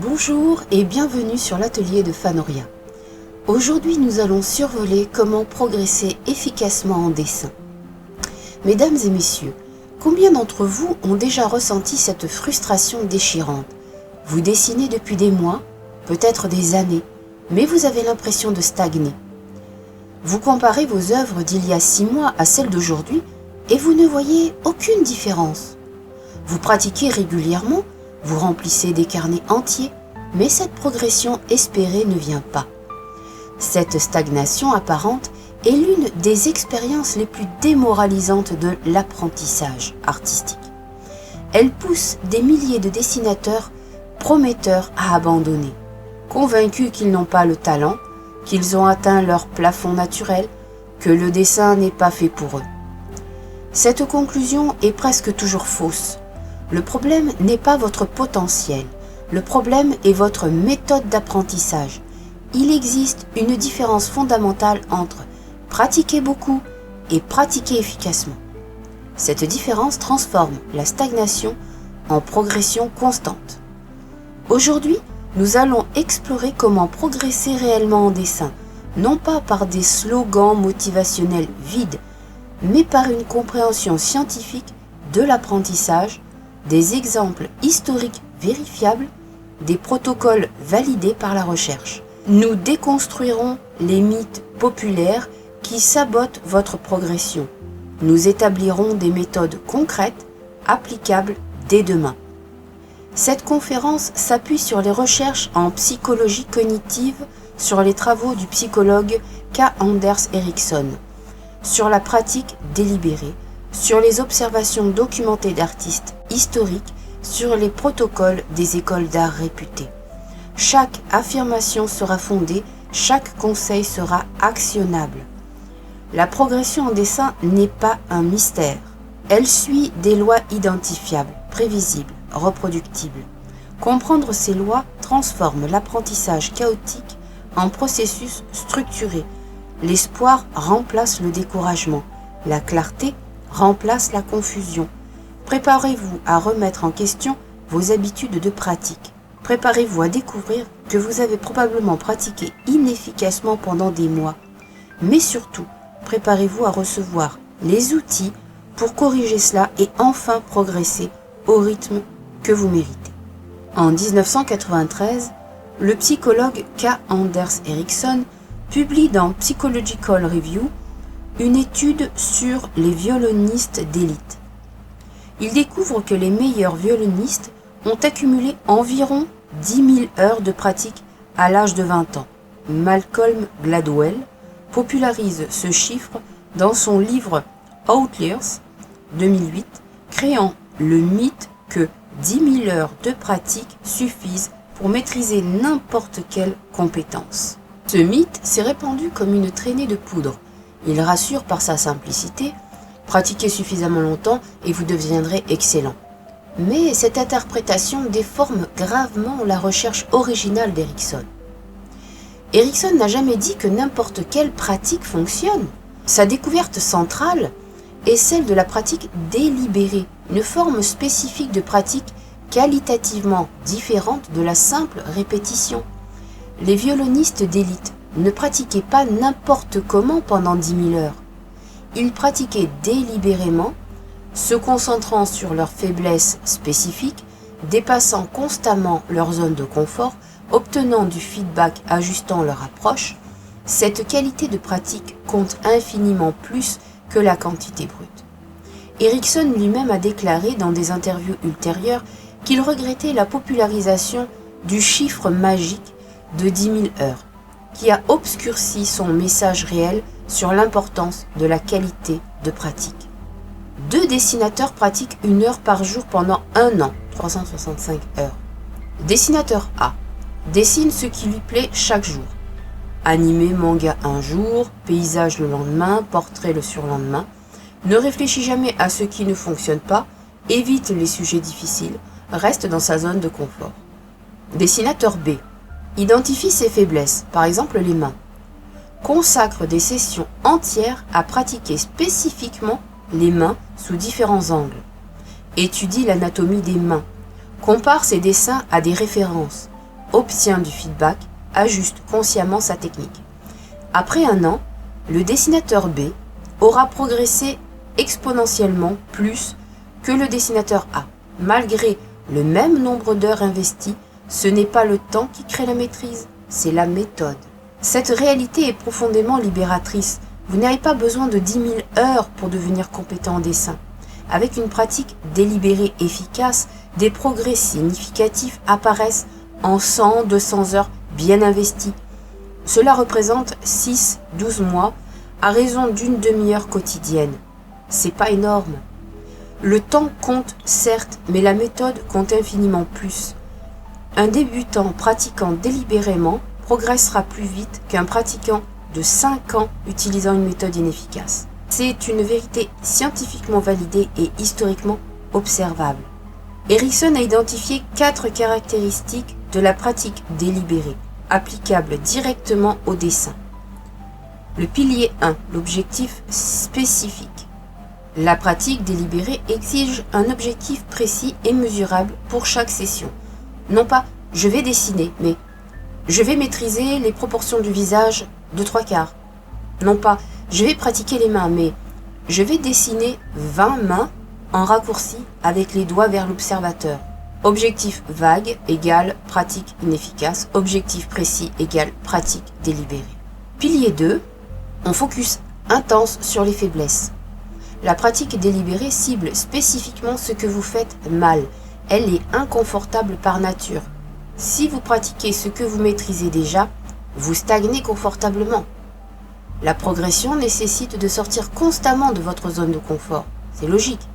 Bonjour et bienvenue sur l'atelier de Fanoria. Aujourd'hui, nous allons survoler comment progresser efficacement en dessin. Mesdames et messieurs, combien d'entre vous ont déjà ressenti cette frustration déchirante? Vous dessinez depuis des mois, peut-être des années, mais vous avez l'impression de stagner. Vous comparez vos œuvres d'il y a 6 mois à celles d'aujourd'hui et vous ne voyez aucune différence. Vous pratiquez régulièrement, vous remplissez des carnets entiers, mais cette progression espérée ne vient pas. Cette stagnation apparente est l'une des expériences les plus démoralisantes de l'apprentissage artistique. Elle pousse des milliers de dessinateurs prometteurs à abandonner, convaincus qu'ils n'ont pas le talent, qu'ils ont atteint leur plafond naturel, que le dessin n'est pas fait pour eux. Cette conclusion est presque toujours fausse. Le problème n'est pas votre potentiel, le problème est votre méthode d'apprentissage. Il existe une différence fondamentale entre pratiquer beaucoup et pratiquer efficacement. Cette différence transforme la stagnation en progression constante. Aujourd'hui, nous allons explorer comment progresser réellement en dessin, non pas par des slogans motivationnels vides, mais par une compréhension scientifique de l'apprentissage, des exemples historiques vérifiables, des protocoles validés par la recherche. Nous déconstruirons les mythes populaires qui sabotent votre progression. Nous établirons des méthodes concrètes, applicables dès demain. Cette conférence s'appuie sur les recherches en psychologie cognitive, sur les travaux du psychologue K. Anders Ericsson, sur la pratique délibérée, sur les observations documentées d'artistes historiques, sur les protocoles des écoles d'art réputées. Chaque affirmation sera fondée, chaque conseil sera actionnable. La progression en dessin n'est pas un mystère. Elle suit des lois identifiables, prévisibles, reproductibles. Comprendre ces lois transforme l'apprentissage chaotique en processus structuré. L'espoir remplace le découragement. La clarté remplace la confusion. Préparez-vous à remettre en question vos habitudes de pratique. Préparez-vous à découvrir que vous avez probablement pratiqué inefficacement pendant des mois. Mais surtout, préparez-vous à recevoir les outils pour corriger cela et enfin progresser au rythme que vous méritez. En 1993, le psychologue K. Anders Ericsson publie dans Psychological Review une étude sur les violonistes d'élite. Il découvre que les meilleurs violonistes ont accumulé environ 10 000 heures de pratique à l'âge de 20 ans. Malcolm Gladwell popularise ce chiffre dans son livre Outliers 2008, créant le mythe que 10 000 heures de pratique suffisent pour maîtriser n'importe quelle compétence. Ce mythe s'est répandu comme une traînée de poudre. Il rassure par sa simplicité, pratiquez suffisamment longtemps et vous deviendrez excellent. Mais cette interprétation déforme gravement la recherche originale d'Ericsson. Ericsson n'a jamais dit que n'importe quelle pratique fonctionne. Sa découverte centrale est celle de la pratique délibérée, une forme spécifique de pratique qualitativement différente de la simple répétition. Les violonistes d'élite ne pratiquaient pas n'importe comment pendant 10 000 heures. Ils pratiquaient délibérément, se concentrant sur leurs faiblesses spécifiques, dépassant constamment leur zone de confort, obtenant du feedback ajustant leur approche. Cette qualité de pratique compte infiniment plus que la quantité brute. Ericsson lui-même a déclaré dans des interviews ultérieures qu'il regrettait la popularisation du chiffre magique de 10 000 heures, qui a obscurci son message réel sur l'importance de la qualité de pratique. 2 dessinateurs pratiquent 1 heure par jour pendant 1 an, 365 heures. Dessinateur A dessine ce qui lui plaît chaque jour. Animé manga un jour, paysage le lendemain, portrait le surlendemain. Ne réfléchit jamais à ce qui ne fonctionne pas, évite les sujets difficiles, reste dans sa zone de confort. Dessinateur B identifie ses faiblesses, par exemple les mains. Consacre des sessions entières à pratiquer spécifiquement les mains sous différents angles. Étudie l'anatomie des mains. Compare ses dessins à des références. obtient du feedback, ajuste consciemment sa technique. Après 1 an, le dessinateur B aura progressé exponentiellement plus que le dessinateur A. Malgré le même nombre d'heures investies, ce n'est pas le temps qui crée la maîtrise, c'est la méthode. Cette réalité est profondément libératrice. Vous n'avez pas besoin de 10 000 heures pour devenir compétent en dessin. Avec une pratique délibérée efficace, des progrès significatifs apparaissent en 100-200 heures bien investies. Cela représente 6-12 mois à raison d'une demi-heure quotidienne. C'est pas énorme. Le temps compte certes, mais la méthode compte infiniment plus. Un débutant pratiquant délibérément progressera plus vite qu'un pratiquant de 5 ans utilisant une méthode inefficace. C'est une vérité scientifiquement validée et historiquement observable. Erickson a identifié 4 caractéristiques de la pratique délibérée, applicables directement au dessin. Le pilier 1, l'objectif spécifique. La pratique délibérée exige un objectif précis et mesurable pour chaque session. Non pas « je vais dessiner », mais « je vais maîtriser les proportions du visage de 3/4 ». Non pas « je vais pratiquer les mains », mais « je vais dessiner 20 mains en raccourci avec les doigts vers l'observateur ». Objectif vague égale pratique inefficace. Objectif précis égale pratique délibérée. Pilier 2, on focus intense sur les faiblesses. La pratique délibérée cible spécifiquement ce que vous faites mal. Elle est inconfortable par nature. Si vous pratiquez ce que vous maîtrisez déjà, vous stagnez confortablement. La progression nécessite de sortir constamment de votre zone de confort. C'est logique.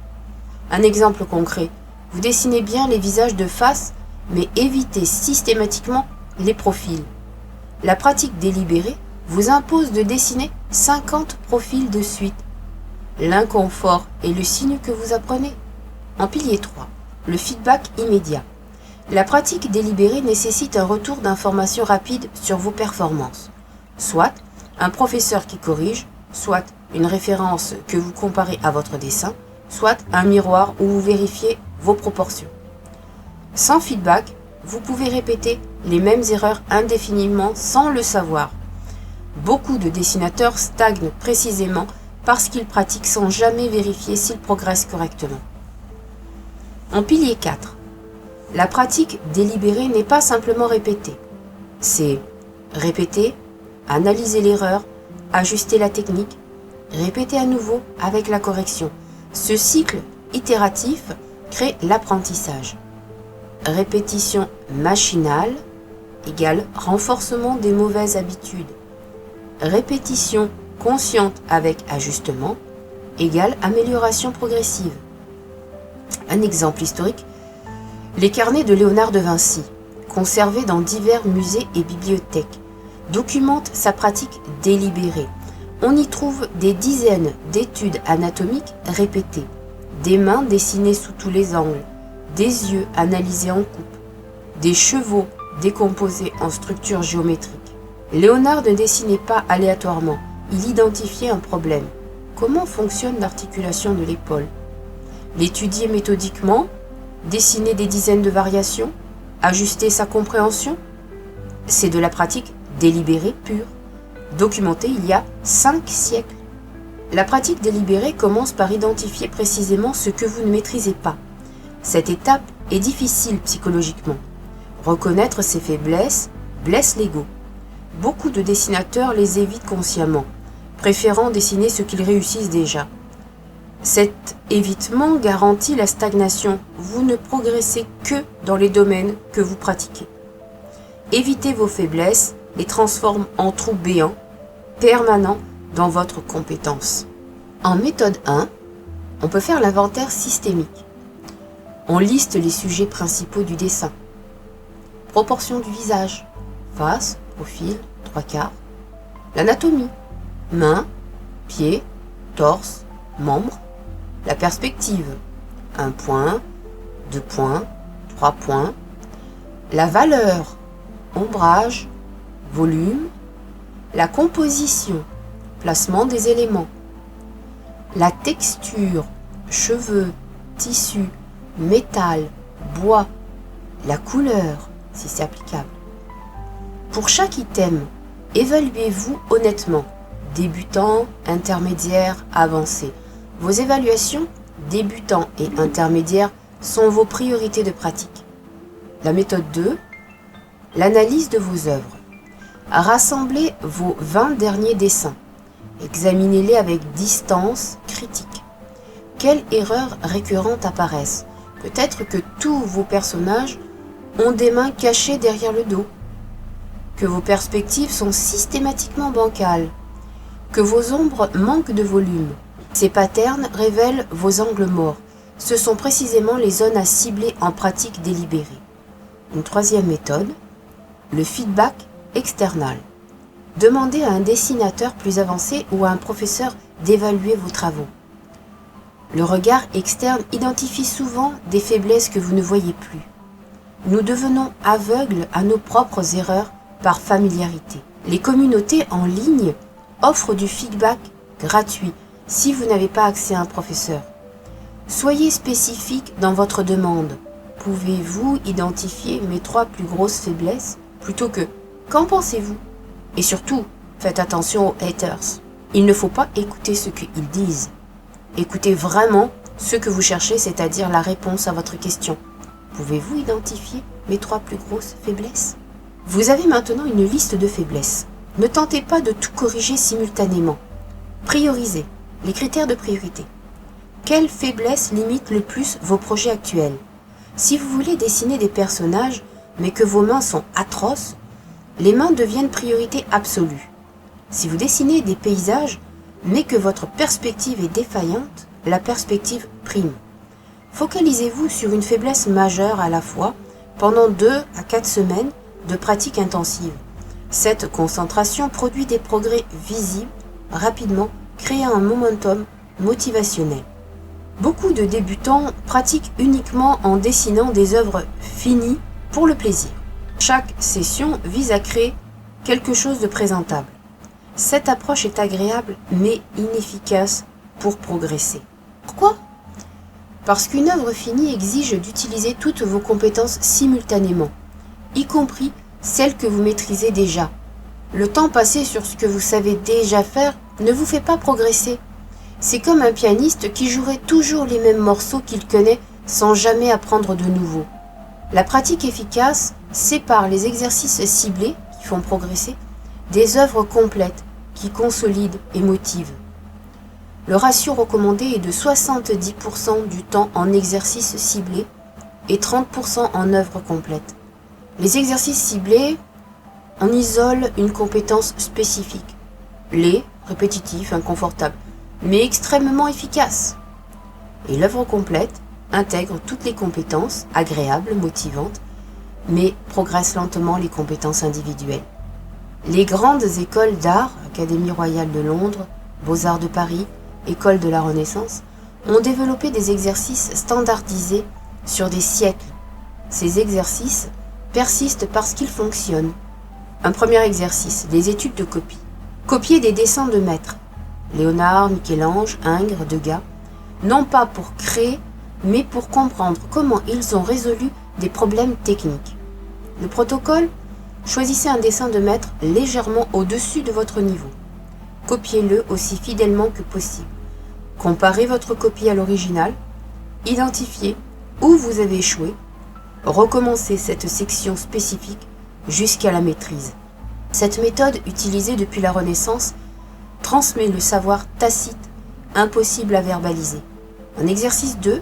Un exemple concret. Vous dessinez bien les visages de face, mais évitez systématiquement les profils. La pratique délibérée vous impose de dessiner 50 profils de suite. L'inconfort est le signe que vous apprenez. En pilier 3, le feedback immédiat. La pratique délibérée nécessite un retour d'informations rapide sur vos performances. Soit un professeur qui corrige, soit une référence que vous comparez à votre dessin, soit un miroir où vous vérifiez vos proportions. Sans feedback, vous pouvez répéter les mêmes erreurs indéfiniment sans le savoir. Beaucoup de dessinateurs stagnent précisément parce qu'ils pratiquent sans jamais vérifier s'ils progressent correctement. En pilier 4, la pratique délibérée n'est pas simplement répéter. C'est répéter, analyser l'erreur, ajuster la technique, répéter à nouveau avec la correction. Ce cycle itératif crée l'apprentissage. Répétition machinale égale renforcement des mauvaises habitudes. Répétition consciente avec ajustement égale amélioration progressive. Un exemple historique, les carnets de Léonard de Vinci, conservés dans divers musées et bibliothèques, documentent sa pratique délibérée. On y trouve des dizaines d'études anatomiques répétées, des mains dessinées sous tous les angles, des yeux analysés en coupe, des chevaux décomposés en structures géométriques. Léonard ne dessinait pas aléatoirement, il identifiait un problème. Comment fonctionne l'articulation de l'épaule? L'étudier méthodiquement, dessiner des dizaines de variations, ajuster sa compréhension? C'est de la pratique délibérée pure, documentée il y a 5 siècles. La pratique délibérée commence par identifier précisément ce que vous ne maîtrisez pas. Cette étape est difficile psychologiquement. Reconnaître ses faiblesses blesse l'ego. Beaucoup de dessinateurs les évitent consciemment, préférant dessiner ce qu'ils réussissent déjà. Cet évitement garantit la stagnation. Vous ne progressez que dans les domaines que vous pratiquez. Évitez vos faiblesses les transforme en trous béants, permanents dans votre compétence. En méthode 1, on peut faire l'inventaire systémique. On liste les sujets principaux du dessin. Proportion du visage, face, profil, 3/4. L'anatomie, mains, pieds, torse, membres. La perspective, 1 point, 2 points, 3 points. La valeur, ombrage, volume. La composition, placement des éléments. La texture, cheveux, tissu, métal, bois. La couleur, si c'est applicable. Pour chaque item, évaluez-vous honnêtement. Débutant, intermédiaire, avancé. Vos évaluations, débutants et intermédiaires, sont vos priorités de pratique. La méthode 2, l'analyse de vos œuvres. Rassemblez vos 20 derniers dessins. Examinez-les avec distance critique. Quelles erreurs récurrentes apparaissent? Peut-être que tous vos personnages ont des mains cachées derrière le dos, que vos perspectives sont systématiquement bancales, que vos ombres manquent de volume. Ces patterns révèlent vos angles morts. Ce sont précisément les zones à cibler en pratique délibérée. Une troisième méthode, le feedback external. Demandez à un dessinateur plus avancé ou à un professeur d'évaluer vos travaux. Le regard externe identifie souvent des faiblesses que vous ne voyez plus. Nous devenons aveugles à nos propres erreurs par familiarité. Les communautés en ligne offrent du feedback gratuit si vous n'avez pas accès à un professeur. Soyez spécifique dans votre demande. Pouvez-vous identifier mes 3 plus grosses faiblesses plutôt que « qu'en pensez-vous » Et surtout, faites attention aux haters. Il ne faut pas écouter ce qu'ils disent. Écoutez vraiment ce que vous cherchez, c'est-à-dire la réponse à votre question. Pouvez-vous identifier mes 3 plus grosses faiblesses? Vous avez maintenant une liste de faiblesses. Ne tentez pas de tout corriger simultanément. Priorisez. Les critères de priorité. Quelle faiblesse limite le plus vos projets actuels? Si vous voulez dessiner des personnages, mais que vos mains sont atroces, les mains deviennent priorité absolue. Si vous dessinez des paysages, mais que votre perspective est défaillante, la perspective prime. Focalisez-vous sur une faiblesse majeure à la fois pendant 2 à 4 semaines de pratique intensive. Cette concentration produit des progrès visibles rapidement, créant un momentum motivationnel. Beaucoup de débutants pratiquent uniquement en dessinant des œuvres finies pour le plaisir. Chaque session vise à créer quelque chose de présentable. Cette approche est agréable mais inefficace pour progresser. Pourquoi? Parce qu'une œuvre finie exige d'utiliser toutes vos compétences simultanément, y compris celles que vous maîtrisez déjà. Le temps passé sur ce que vous savez déjà faire ne vous fait pas progresser. C'est comme un pianiste qui jouerait toujours les mêmes morceaux qu'il connaît sans jamais apprendre de nouveau. La pratique efficace sépare les exercices ciblés qui font progresser des œuvres complètes qui consolident et motivent. Le ratio recommandé est de 70% du temps en exercice ciblé et 30% en œuvre complète. Les exercices ciblés en isolent une compétence spécifique, laid, répétitif, inconfortable, mais extrêmement efficace. Et l'œuvre complète intègre toutes les compétences, agréables, motivantes, mais progresse lentement les compétences individuelles. Les grandes écoles d'art, Académie royale de Londres, Beaux-Arts de Paris, École de la Renaissance, ont développé des exercices standardisés sur des siècles. Ces exercices persistent parce qu'ils fonctionnent. Un premier exercice, les études de copie. Copier des dessins de maîtres, Léonard, Michel-Ange, Ingres, Degas, non pas pour créer, mais pour comprendre comment ils ont résolu des problèmes techniques. Le protocole, choisissez un dessin de maître légèrement au-dessus de votre niveau. Copiez-le aussi fidèlement que possible. Comparez votre copie à l'original, identifiez où vous avez échoué, recommencez cette section spécifique jusqu'à la maîtrise. Cette méthode, utilisée depuis la Renaissance, transmet le savoir tacite, impossible à verbaliser. En exercice 2,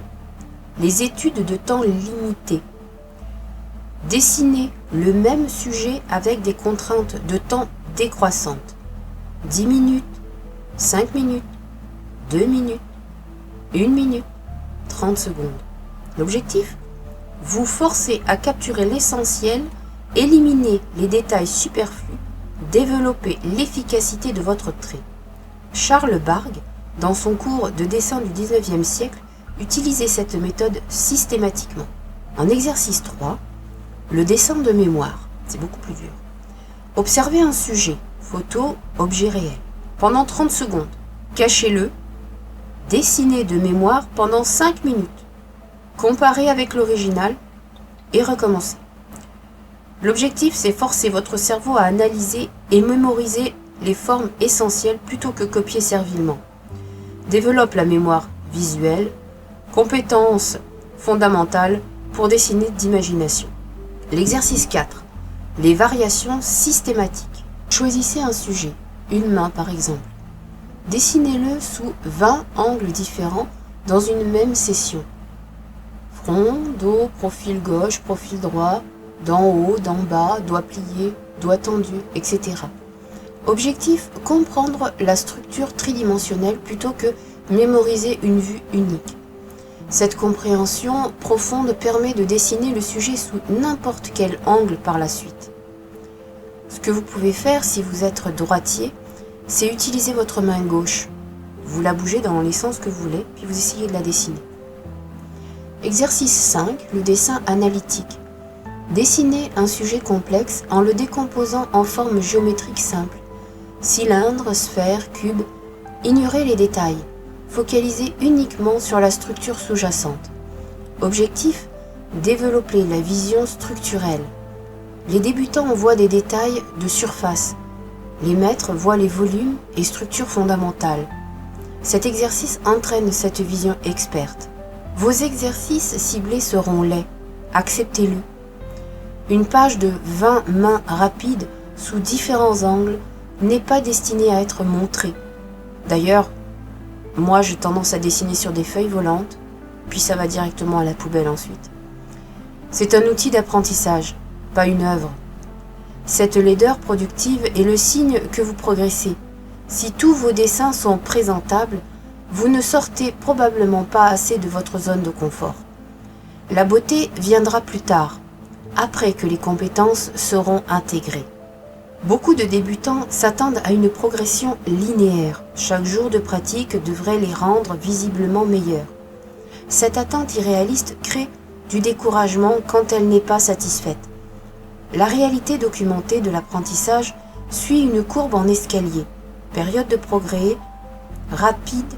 les études de temps limité. Dessinez le même sujet avec des contraintes de temps décroissantes. 10 minutes, 5 minutes, 2 minutes, 1 minute, 30 secondes. L'objectif? Vous forcer à capturer l'essentiel, éliminer les détails superflus, développer l'efficacité de votre trait. Charles Bargue, dans son cours de dessin du XIXe siècle, utilisait cette méthode systématiquement. En exercice 3, le dessin de mémoire, c'est beaucoup plus dur. Observez un sujet, photo, objet réel, pendant 30 secondes. Cachez-le, dessinez de mémoire pendant 5 minutes. Comparez avec l'original et recommencez. L'objectif, c'est forcer votre cerveau à analyser et mémoriser les formes essentielles plutôt que copier servilement. Développe la mémoire visuelle, compétence fondamentale pour dessiner d'imagination. L'exercice 4. Les variations systématiques. Choisissez un sujet, une main par exemple. Dessinez-le sous 20 angles différents dans une même session. Front, dos, profil gauche, profil droit, d'en haut, d'en bas, doigt plié, doigt tendu, etc. Objectif, comprendre la structure tridimensionnelle plutôt que mémoriser une vue unique. Cette compréhension profonde permet de dessiner le sujet sous n'importe quel angle par la suite. Ce que vous pouvez faire si vous êtes droitier, c'est utiliser votre main gauche. Vous la bougez dans les sens que vous voulez, puis vous essayez de la dessiner. Exercice 5, le dessin analytique. Dessinez un sujet complexe en le décomposant en formes géométriques simples. Cylindre, sphère, cube. Ignorez les détails. Focalisez uniquement sur la structure sous-jacente. Objectif, développer la vision structurelle. Les débutants voient des détails de surface. Les maîtres voient les volumes et structures fondamentales. Cet exercice entraîne cette vision experte. Vos exercices ciblés seront laids. Acceptez-le. Une page de 20 mains rapides sous différents angles n'est pas destinée à être montrée. D'ailleurs, moi j'ai tendance à dessiner sur des feuilles volantes, puis ça va directement à la poubelle ensuite. C'est un outil d'apprentissage, pas une œuvre. Cette laideur productive est le signe que vous progressez. Si tous vos dessins sont présentables, vous ne sortez probablement pas assez de votre zone de confort. La beauté viendra plus tard, après que les compétences seront intégrées. Beaucoup de débutants s'attendent à une progression linéaire. Chaque jour de pratique devrait les rendre visiblement meilleurs. Cette attente irréaliste crée du découragement quand elle n'est pas satisfaite. La réalité documentée de l'apprentissage suit une courbe en escalier. Période de progrès rapide,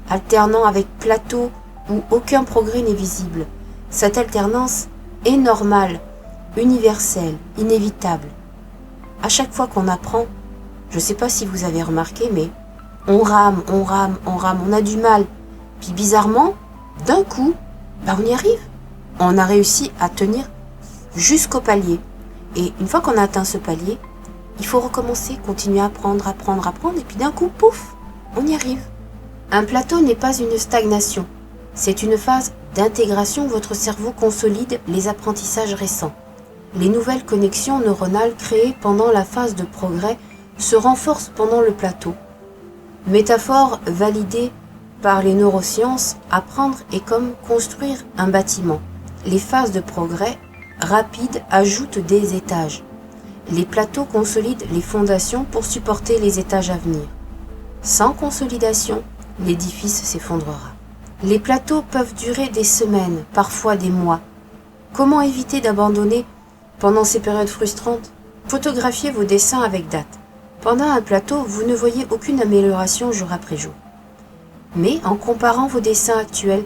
alternant avec plateau où aucun progrès n'est visible. Cette alternance est normale, universelle, inévitable. À chaque fois qu'on apprend, je ne sais pas si vous avez remarqué, mais on rame, on a du mal. Puis bizarrement, d'un coup, on y arrive. On a réussi à tenir jusqu'au palier. Et une fois qu'on a atteint ce palier, il faut recommencer, continuer à apprendre, et puis d'un coup, pouf, on y arrive. Un plateau n'est pas une stagnation. C'est une phase d'intégration où votre cerveau consolide les apprentissages récents. Les nouvelles connexions neuronales créées pendant la phase de progrès se renforcent pendant le plateau. Métaphore validée par les neurosciences, apprendre est comme construire un bâtiment. Les phases de progrès rapides ajoutent des étages. Les plateaux consolident les fondations pour supporter les étages à venir. Sans consolidation, l'édifice s'effondrera. Les plateaux peuvent durer des semaines, parfois des mois. Comment éviter d'abandonner pendant ces périodes frustrantes? Photographiez vos dessins avec date. Pendant un plateau, vous ne voyez aucune amélioration jour après jour. Mais en comparant vos dessins actuels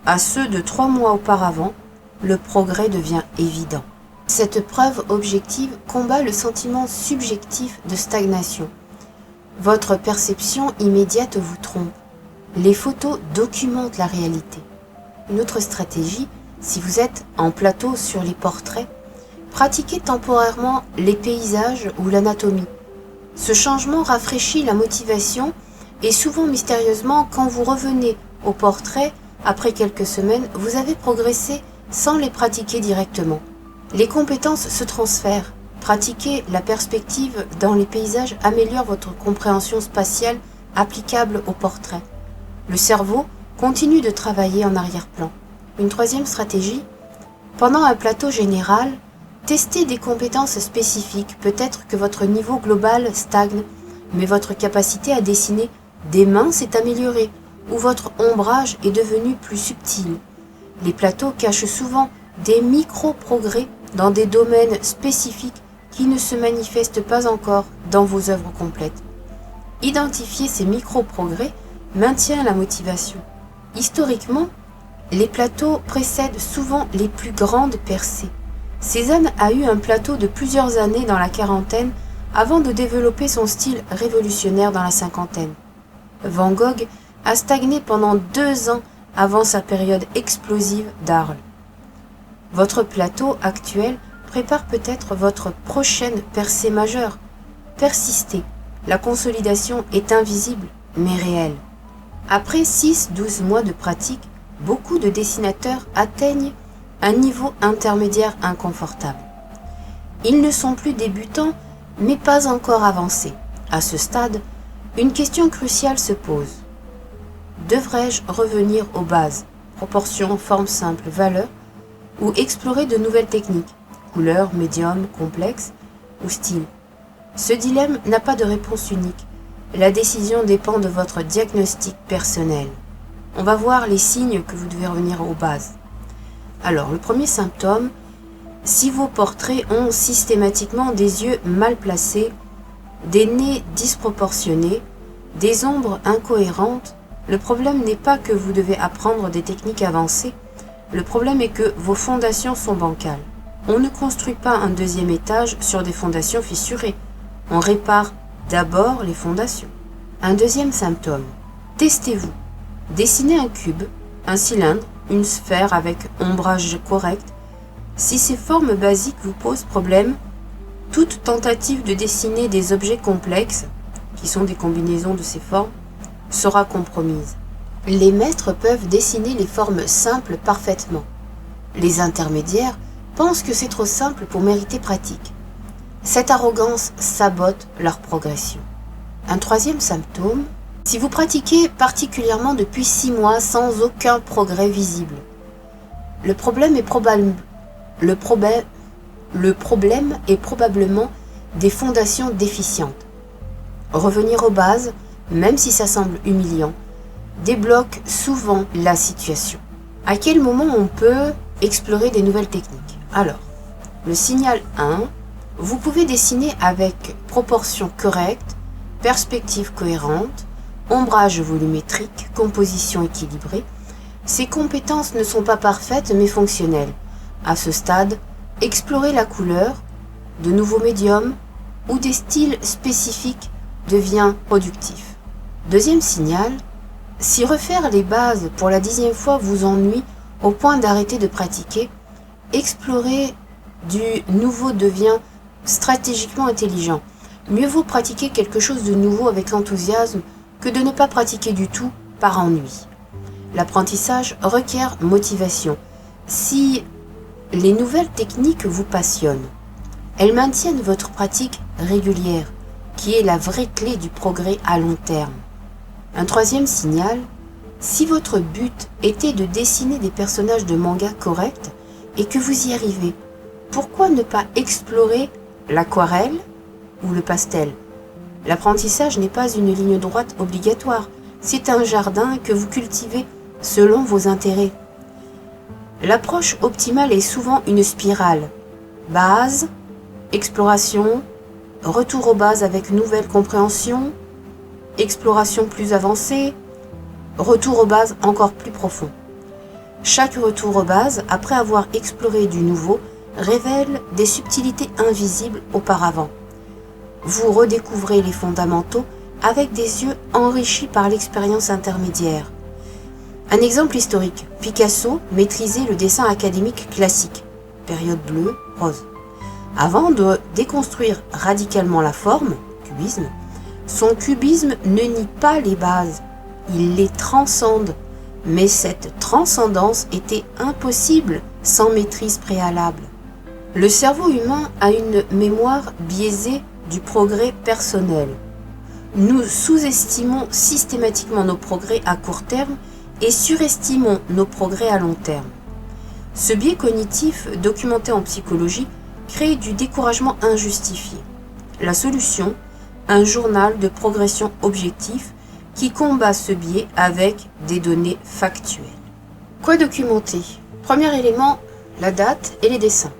à ceux de 3 mois auparavant, le progrès devient évident. Cette preuve objective combat le sentiment subjectif de stagnation. Votre perception immédiate vous trompe. Les photos documentent la réalité. Une autre stratégie, si vous êtes en plateau sur les portraits, pratiquez temporairement les paysages ou l'anatomie. Ce changement rafraîchit la motivation et souvent mystérieusement, quand vous revenez au portrait, après quelques semaines, vous avez progressé sans les pratiquer directement. Les compétences se transfèrent. Pratiquer la perspective dans les paysages améliore votre compréhension spatiale applicable au portrait. Le cerveau continue de travailler en arrière-plan. Une troisième stratégie, pendant un plateau général, testez des compétences spécifiques. Peut-être que votre niveau global stagne, mais votre capacité à dessiner des mains s'est améliorée, ou votre ombrage est devenu plus subtil. Les plateaux cachent souvent des micro-progrès dans des domaines spécifiques qui ne se manifestent pas encore dans vos œuvres complètes. Identifier ces micro-progrès maintient la motivation. Historiquement, les plateaux précèdent souvent les plus grandes percées. Cézanne a eu un plateau de plusieurs années dans la quarantaine avant de développer son style révolutionnaire dans la cinquantaine. Van Gogh a stagné pendant 2 ans avant sa période explosive d'Arles. Votre plateau actuel prépare peut-être votre prochaine percée majeure. Persistez, la consolidation est invisible mais réelle. Après 6-12 mois de pratique, beaucoup de dessinateurs atteignent un niveau intermédiaire inconfortable. Ils ne sont plus débutants, mais pas encore avancés. À ce stade, une question cruciale se pose. Devrais-je revenir aux bases, proportions, forme simple, valeur, ou explorer de nouvelles techniques, couleurs, médiums, complexes ou style? Ce dilemme n'a pas de réponse unique. La décision dépend de votre diagnostic personnel. On va voir les signes que vous devez revenir aux bases. Alors, le premier symptôme, si vos portraits ont systématiquement des yeux mal placés, des nez disproportionnés, des ombres incohérentes, le problème n'est pas que vous devez apprendre des techniques avancées, le problème est que vos fondations sont bancales. On ne construit pas un deuxième étage sur des fondations fissurées, on répare d'abord les fondations. Un deuxième symptôme, testez-vous. Dessinez un cube, un cylindre, une sphère avec ombrage correct. Si ces formes basiques vous posent problème, toute tentative de dessiner des objets complexes, qui sont des combinaisons de ces formes, sera compromise. Les maîtres peuvent dessiner les formes simples parfaitement. Les intermédiaires pensent que c'est trop simple pour mériter pratique. Cette arrogance sabote leur progression. Un troisième symptôme, si vous pratiquez particulièrement depuis 6 mois sans aucun progrès visible, le problème est probablement des fondations déficientes. Revenir aux bases, même si ça semble humiliant, débloque souvent la situation. À quel moment on peut explorer des nouvelles techniques? Alors, le signal 1, vous pouvez dessiner avec proportions correctes, perspective cohérente, ombrage volumétrique, composition équilibrée. Ces compétences ne sont pas parfaites mais fonctionnelles. À ce stade, explorer la couleur, de nouveaux médiums ou des styles spécifiques devient productif. Deuxième signal, si refaire les bases pour la 10e fois vous ennuie au point d'arrêter de pratiquer, explorer du nouveau devient stratégiquement intelligent. Mieux vaut pratiquer quelque chose de nouveau avec enthousiasme que de ne pas pratiquer du tout par ennui. L'apprentissage requiert motivation. Si les nouvelles techniques vous passionnent, elles maintiennent votre pratique régulière, qui est la vraie clé du progrès à long terme. Un troisième signal, si votre but était de dessiner des personnages de manga corrects et que vous y arrivez, pourquoi ne pas explorer l'aquarelle ou le pastel? L'apprentissage n'est pas une ligne droite obligatoire, c'est un jardin que vous cultivez selon vos intérêts. L'approche optimale est souvent une spirale. Base, exploration, retour aux bases avec nouvelle compréhension, exploration plus avancée, retour aux bases encore plus profond. Chaque retour aux bases, après avoir exploré du nouveau, révèle des subtilités invisibles auparavant. Vous redécouvrez les fondamentaux avec des yeux enrichis par l'expérience intermédiaire. Un exemple historique, Picasso maîtrisait le dessin académique classique, période bleue, rose. Avant de déconstruire radicalement la forme, cubisme, son cubisme ne nie pas les bases, il les transcende. Mais cette transcendance était impossible sans maîtrise préalable. Le cerveau humain a une mémoire biaisée du progrès personnel. Nous sous-estimons systématiquement nos progrès à court terme et surestimons nos progrès à long terme. Ce biais cognitif, documenté en psychologie, crée du découragement injustifié. La solution, un journal de progression objectif qui combat ce biais avec des données factuelles. Quoi documenter? Premier élément, la date et les dessins.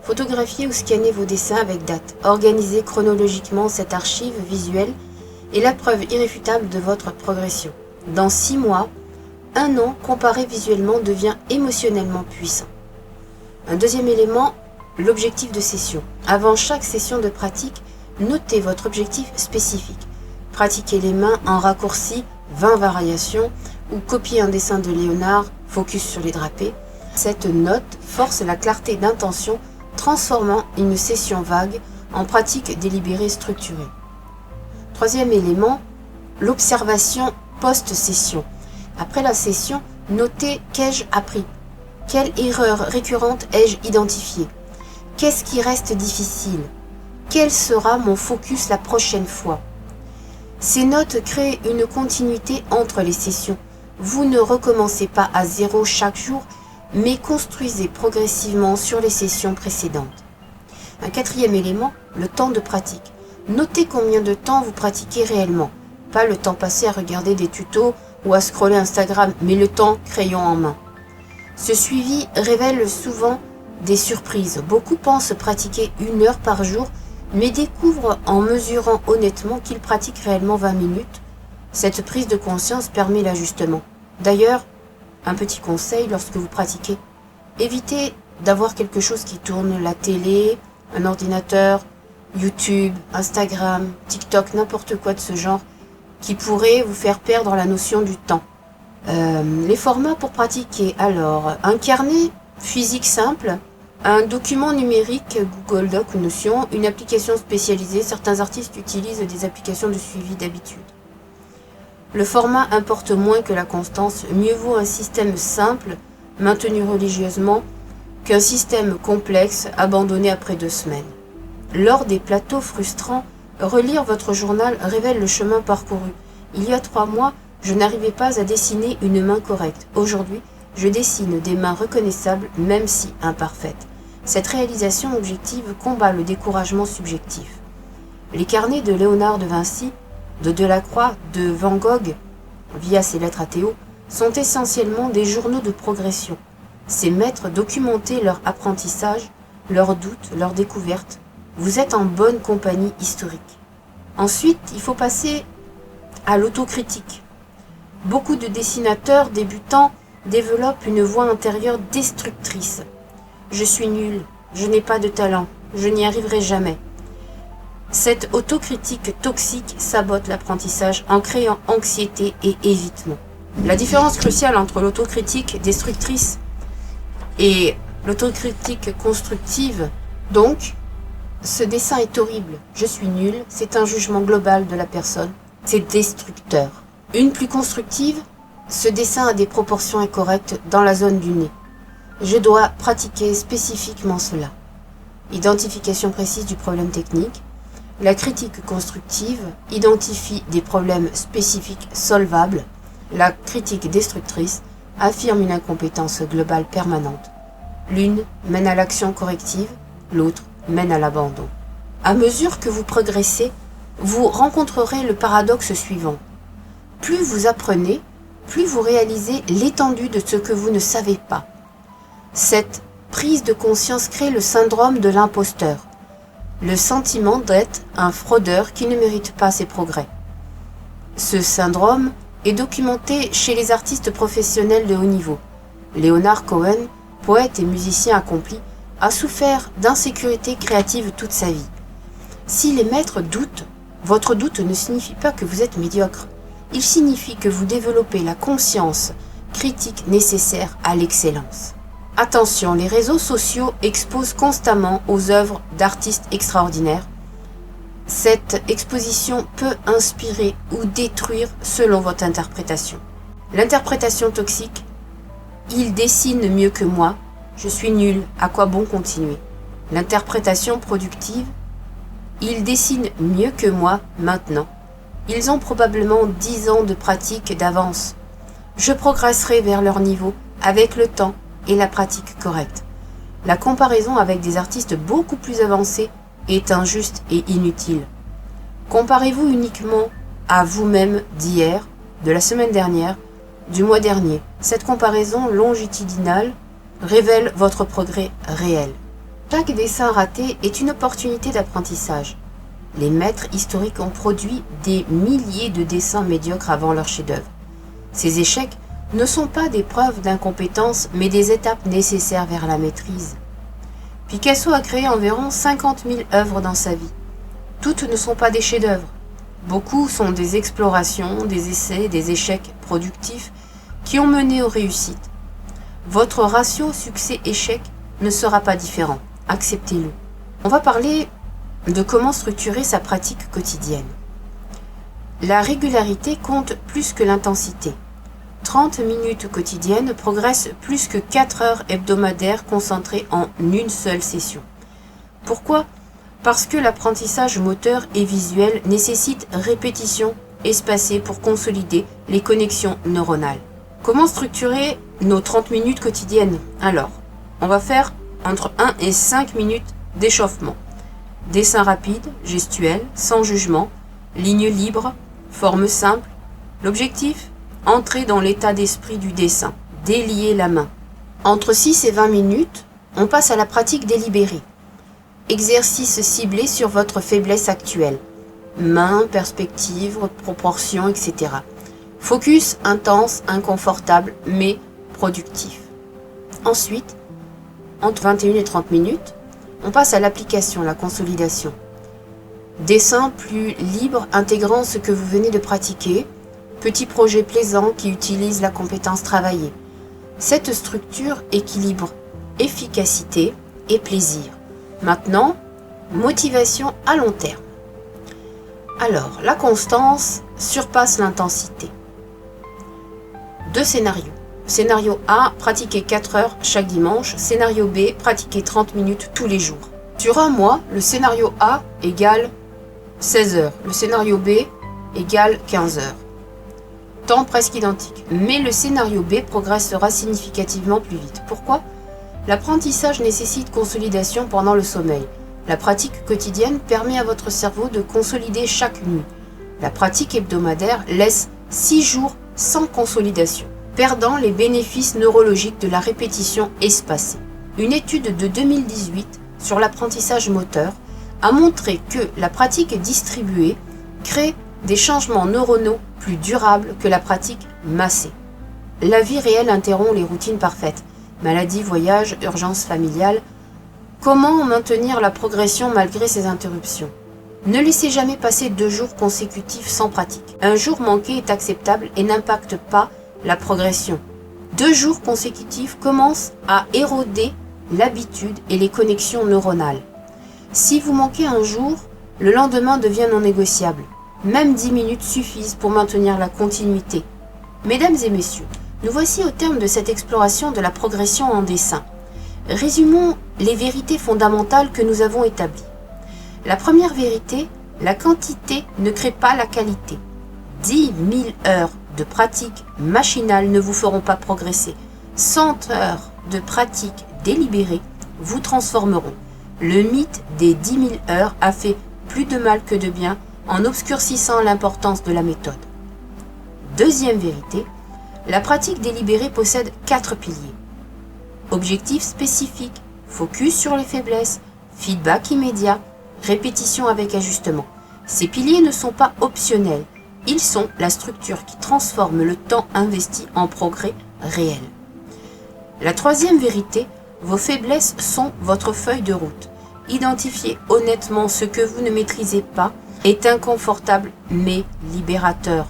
Photographiez ou scannez vos dessins avec date. Organisez chronologiquement cette archive visuelle est la preuve irréfutable de votre progression. Dans 6 mois, 1 an comparé visuellement devient émotionnellement puissant. Un deuxième élément, l'objectif de session. Avant chaque session de pratique, notez votre objectif spécifique. Pratiquez les mains en raccourci 20 variations ou copier un dessin de Léonard, focus sur les drapés. Cette note force la clarté d'intention, transformant une session vague en pratique délibérée structurée. Troisième élément, l'observation post-session. Après la session, notez qu'ai-je appris, quelle erreur récurrente ai-je identifiée, qu'est-ce qui reste difficile, quel sera mon focus la prochaine fois. Ces notes créent une continuité entre les sessions. Vous ne recommencez pas à zéro chaque jour, mais construisez progressivement sur les sessions précédentes. Un quatrième élément, le temps de pratique. Notez combien de temps vous pratiquez réellement. Pas le temps passé à regarder des tutos ou à scroller Instagram, mais le temps crayon en main. Ce suivi révèle souvent des surprises. Beaucoup pensent pratiquer 1 heure par jour, mais découvrent en mesurant honnêtement qu'ils pratiquent réellement 20 minutes. Cette prise de conscience permet l'ajustement. D'ailleurs, un petit conseil lorsque vous pratiquez, évitez d'avoir quelque chose qui tourne, la télé, un ordinateur, YouTube, Instagram, TikTok, n'importe quoi de ce genre, qui pourrait vous faire perdre la notion du temps. Les formats pour pratiquer, alors, un carnet physique simple, un document numérique, Google Doc ou Notion, une application spécialisée, certains artistes utilisent des applications de suivi d'habitude. Le format importe moins que la constance, mieux vaut un système simple, maintenu religieusement, qu'un système complexe, abandonné après 2 semaines. Lors des plateaux frustrants, relire votre journal révèle le chemin parcouru. Il y a 3 mois, je n'arrivais pas à dessiner une main correcte. Aujourd'hui, je dessine des mains reconnaissables, même si imparfaites. Cette réalisation objective combat le découragement subjectif. Les carnets de Léonard de Vinci, de Delacroix, de Van Gogh, via ses lettres à Théo, sont essentiellement des journaux de progression. Ces maîtres documentaient leur apprentissage, leurs doutes, leurs découvertes. Vous êtes en bonne compagnie historique. Ensuite, il faut passer à l'autocritique. Beaucoup de dessinateurs débutants développent une voix intérieure destructrice. Je suis nul, je n'ai pas de talent, je n'y arriverai jamais. Cette autocritique toxique sabote l'apprentissage en créant anxiété et évitement. La différence cruciale entre l'autocritique destructrice et l'autocritique constructive, donc, ce dessin est horrible, je suis nul, c'est un jugement global de la personne, c'est destructeur. Une plus constructive, ce dessin a des proportions incorrectes dans la zone du nez. Je dois pratiquer spécifiquement cela. Identification précise du problème technique. La critique constructive identifie des problèmes spécifiques solvables. La critique destructrice affirme une incompétence globale permanente. L'une mène à l'action corrective, l'autre mène à l'abandon. À mesure que vous progressez, vous rencontrerez le paradoxe suivant. Plus vous apprenez, plus vous réalisez l'étendue de ce que vous ne savez pas. Cette prise de conscience crée le syndrome de l'imposteur, le sentiment d'être un fraudeur qui ne mérite pas ses progrès. Ce syndrome est documenté chez les artistes professionnels de haut niveau. Leonard Cohen, poète et musicien accompli, a souffert d'insécurité créative toute sa vie. Si les maîtres doutent, votre doute ne signifie pas que vous êtes médiocre. Il signifie que vous développez la conscience critique nécessaire à l'excellence. Attention, les réseaux sociaux exposent constamment aux œuvres d'artistes extraordinaires. Cette exposition peut inspirer ou détruire selon votre interprétation. L'interprétation toxique, il dessine mieux que moi, je suis nul, à quoi bon continuer. L'interprétation productive, il dessine mieux que moi maintenant. Ils ont probablement 10 ans de pratique d'avance. Je progresserai vers leur niveau avec le temps et la pratique correcte. La comparaison avec des artistes beaucoup plus avancés est injuste et inutile. Comparez-vous uniquement à vous-même d'hier, de la semaine dernière, du mois dernier. Cette comparaison longitudinale révèle votre progrès réel. Chaque dessin raté est une opportunité d'apprentissage. Les maîtres historiques ont produit des milliers de dessins médiocres avant leur chef-d'œuvre. Ces échecs ne sont pas des preuves d'incompétence, mais des étapes nécessaires vers la maîtrise. Picasso a créé environ 50 000 œuvres dans sa vie. Toutes ne sont pas des chefs-d'œuvre. Beaucoup sont des explorations, des essais, des échecs productifs qui ont mené aux réussites. Votre ratio succès-échec ne sera pas différent. Acceptez-le. On va parler de comment structurer sa pratique quotidienne. La régularité compte plus que l'intensité. 30 minutes quotidiennes progressent plus que 4 heures hebdomadaires concentrées en une seule session. Pourquoi ? Parce que l'apprentissage moteur et visuel nécessite répétition espacée pour consolider les connexions neuronales. Comment structurer nos 30 minutes quotidiennes ? Alors, on va faire entre 1 et 5 minutes d'échauffement. Dessin rapide, gestuel, sans jugement, ligne libre, forme simple. L'objectif ? Entrer dans l'état d'esprit du dessin, délier la main. Entre 6 et 20 minutes, on passe à la pratique délibérée. Exercice ciblé sur votre faiblesse actuelle. Main, perspective, proportion, etc. Focus intense, inconfortable, mais productif. Ensuite, entre 21 et 30 minutes, on passe à l'application, la consolidation. Dessin plus libre, intégrant ce que vous venez de pratiquer. Petit projet plaisant qui utilise la compétence travaillée. Cette structure équilibre efficacité et plaisir. Maintenant, motivation à long terme. Alors, la constance surpasse l'intensité. 2 scénarios. Scénario A, pratiquer 4 heures chaque dimanche. Scénario B, pratiquer 30 minutes tous les jours. Sur un mois, le scénario A égale 16 heures. Le scénario B égale 15 heures. Temps presque identique. Mais le scénario B progressera significativement plus vite. Pourquoi ? L'apprentissage nécessite consolidation pendant le sommeil. La pratique quotidienne permet à votre cerveau de consolider chaque nuit. La pratique hebdomadaire laisse 6 jours sans consolidation, perdant les bénéfices neurologiques de la répétition espacée. Une étude de 2018 sur l'apprentissage moteur a montré que la pratique distribuée crée des changements neuronaux plus durables que la pratique massée. La vie réelle interrompt les routines parfaites. Maladie, voyage, urgence familiale. Comment maintenir la progression malgré ces interruptions ? Ne laissez jamais passer 2 jours consécutifs sans pratique. Un jour manqué est acceptable et n'impacte pas la progression. 2 jours consécutifs commencent à éroder l'habitude et les connexions neuronales. Si vous manquez un jour, le lendemain devient non négociable. Même 10 minutes suffisent pour maintenir la continuité. Mesdames et messieurs, nous voici au terme de cette exploration de la progression en dessin. Résumons les vérités fondamentales que nous avons établies. La première vérité, la quantité ne crée pas la qualité. 10 000 heures de pratique machinale ne vous feront pas progresser. 100 heures de pratique délibérée vous transformeront. Le mythe des 10 000 heures a fait plus de mal que de bien en obscurcissant l'importance de la méthode. Deuxième vérité, la pratique délibérée possède 4 piliers. Objectif spécifique, focus sur les faiblesses, feedback immédiat, répétition avec ajustement. Ces piliers ne sont pas optionnels, ils sont la structure qui transforme le temps investi en progrès réel. La troisième vérité, vos faiblesses sont votre feuille de route. Identifiez honnêtement ce que vous ne maîtrisez pas est inconfortable mais libérateur.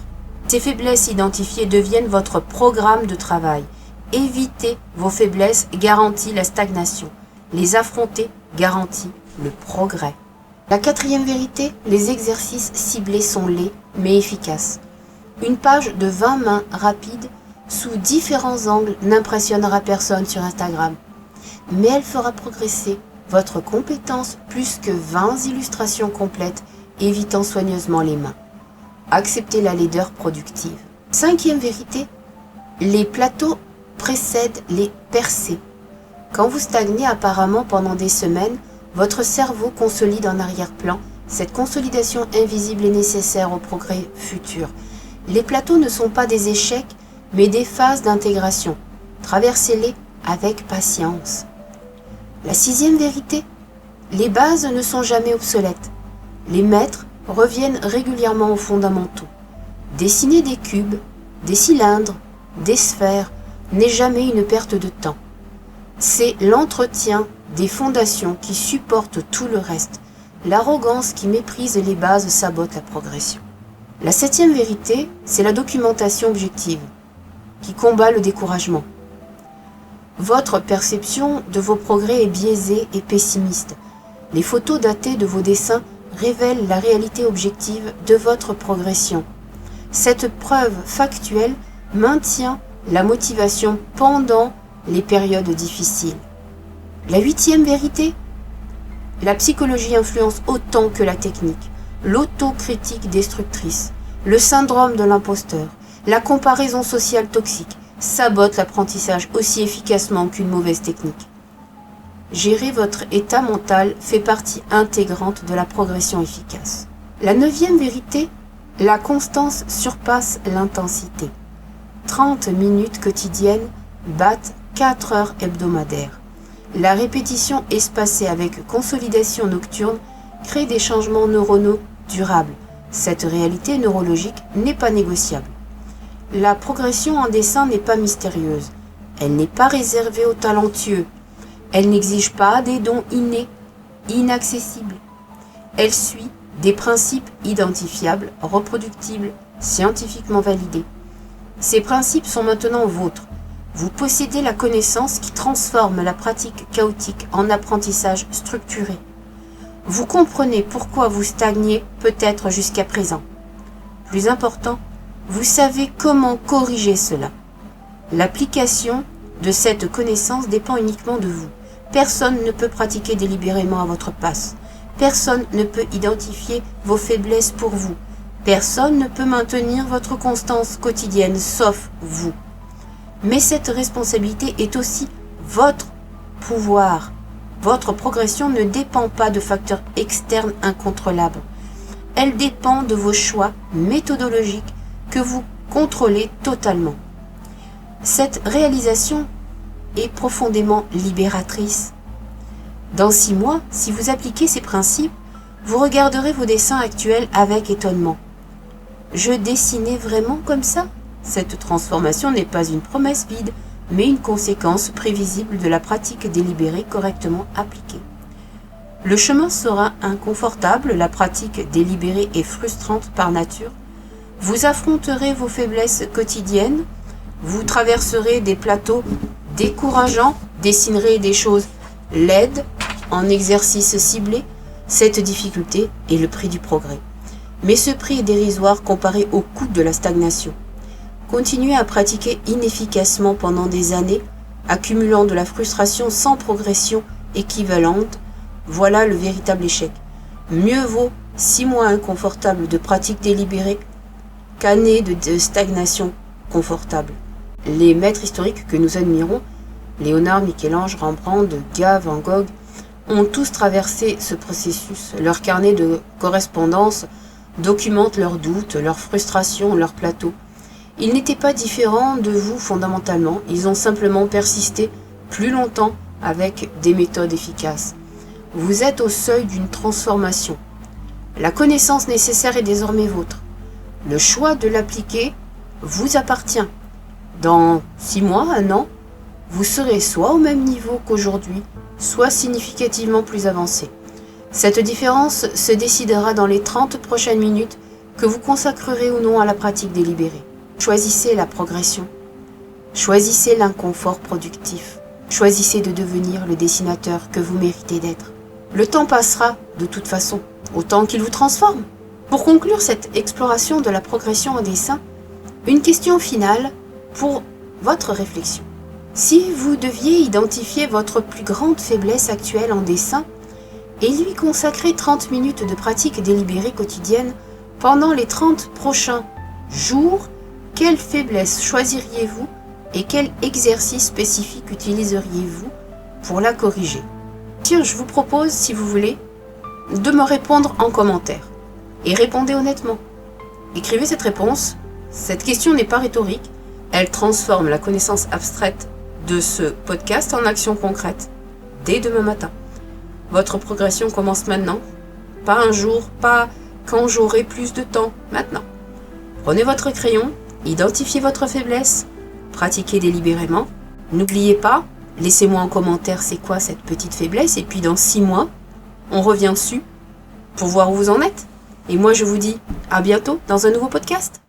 Ces faiblesses identifiées deviennent votre programme de travail. Éviter vos faiblesses garantit la stagnation. Les affronter garantit le progrès. La quatrième vérité, les exercices ciblés sont laids mais efficaces. Une page de 20 mains rapides sous différents angles n'impressionnera personne sur Instagram. Mais elle fera progresser votre compétence plus que 20 illustrations complètes évitant soigneusement les mains. Acceptez la laideur productive. Cinquième vérité, les plateaux précèdent les percées. Quand vous stagnez apparemment pendant des semaines, votre cerveau consolide en arrière-plan. Cette consolidation invisible est nécessaire au progrès futur. Les plateaux ne sont pas des échecs, mais des phases d'intégration. Traversez-les avec patience. La sixième vérité, les bases ne sont jamais obsolètes. Les maîtres reviennent régulièrement aux fondamentaux. Dessiner des cubes, des cylindres, des sphères n'est jamais une perte de temps. C'est l'entretien des fondations qui supportent tout le reste. L'arrogance qui méprise les bases sabote la progression. La 7e vérité, c'est la documentation objective, qui combat le découragement. Votre perception de vos progrès est biaisée et pessimiste. Les photos datées de vos dessins révèlent la réalité objective de votre progression. Cette preuve factuelle maintient la motivation pendant les périodes difficiles. La 8e vérité, la psychologie influence autant que la technique. L'autocritique destructrice, le syndrome de l'imposteur, la comparaison sociale toxique sabotent l'apprentissage aussi efficacement qu'une mauvaise technique. Gérer votre état mental fait partie intégrante de la progression efficace. La 9e vérité, la constance surpasse l'intensité. 30 minutes quotidiennes battent 4 heures hebdomadaires. La répétition espacée avec consolidation nocturne crée des changements neuronaux durables. Cette réalité neurologique n'est pas négociable. La progression en dessin n'est pas mystérieuse. Elle n'est pas réservée aux talentueux. Elle n'exige pas des dons innés, inaccessibles. Elle suit des principes identifiables, reproductibles, scientifiquement validés. Ces principes sont maintenant vôtres. Vous possédez la connaissance qui transforme la pratique chaotique en apprentissage structuré. Vous comprenez pourquoi vous stagnez peut-être jusqu'à présent. Plus important, vous savez comment corriger cela. L'application de cette connaissance dépend uniquement de vous. Personne ne peut pratiquer délibérément à votre place. Personne ne peut identifier vos faiblesses pour vous. Personne ne peut maintenir votre constance quotidienne, sauf vous. Mais cette responsabilité est aussi votre pouvoir. Votre progression ne dépend pas de facteurs externes incontrôlables. Elle dépend de vos choix méthodologiques que vous contrôlez totalement. Cette réalisation est profondément libératrice. Dans 6 mois, si vous appliquez ces principes, vous regarderez vos dessins actuels avec étonnement. Je dessinais vraiment comme ça? Cette transformation n'est pas une promesse vide, mais une conséquence prévisible de la pratique délibérée correctement appliquée. Le chemin sera inconfortable, la pratique délibérée est frustrante par nature. Vous affronterez vos faiblesses quotidiennes, vous traverserez des plateaux décourageants, dessinerez des choses laides en exercice ciblé. Cette difficulté est le prix du progrès. Mais ce prix est dérisoire comparé au coût de la stagnation. Continuez à pratiquer inefficacement pendant des années, accumulant de la frustration sans progression équivalente. Voilà le véritable échec. Mieux vaut 6 mois inconfortables de pratique délibérée qu'années de stagnation confortable. Les maîtres historiques que nous admirons, Léonard, Michel-Ange, Rembrandt, Degas, Van Gogh, ont tous traversé ce processus. Leur carnet de correspondance documente leurs doutes, leurs frustrations, leurs plateaux. Ils n'étaient pas différents de vous fondamentalement, ils ont simplement persisté plus longtemps avec des méthodes efficaces. Vous êtes au seuil d'une transformation. La connaissance nécessaire est désormais vôtre. Le choix de l'appliquer vous appartient. Dans 6 mois, 1 an, vous serez soit au même niveau qu'aujourd'hui, soit significativement plus avancé. Cette différence se décidera dans les 30 prochaines minutes que vous consacrerez ou non à la pratique délibérée. Choisissez la progression. Choisissez l'inconfort productif. Choisissez de devenir le dessinateur que vous méritez d'être. Le temps passera de toute façon, autant qu'il vous transforme. Pour conclure cette exploration de la progression en dessin, une question finale pour votre réflexion. Si vous deviez identifier votre plus grande faiblesse actuelle en dessin et lui consacrer 30 minutes de pratique délibérée quotidienne pendant les 30 prochains jours, quelle faiblesse choisiriez-vous et quel exercice spécifique utiliseriez-vous pour la corriger? Tiens, je vous propose, si vous voulez, de me répondre en commentaire. Et répondez honnêtement. Écrivez cette réponse. Cette question n'est pas rhétorique. Elle transforme la connaissance abstraite de ce podcast en action concrète, dès demain matin. Votre progression commence maintenant. Pas un jour, pas quand j'aurai plus de temps, maintenant. Prenez votre crayon, identifiez votre faiblesse, pratiquez délibérément. N'oubliez pas, Laissez-moi en commentaire c'est quoi cette petite faiblesse. Et puis dans 6 mois, on revient dessus pour voir où vous en êtes. Et moi je vous dis à bientôt dans un nouveau podcast.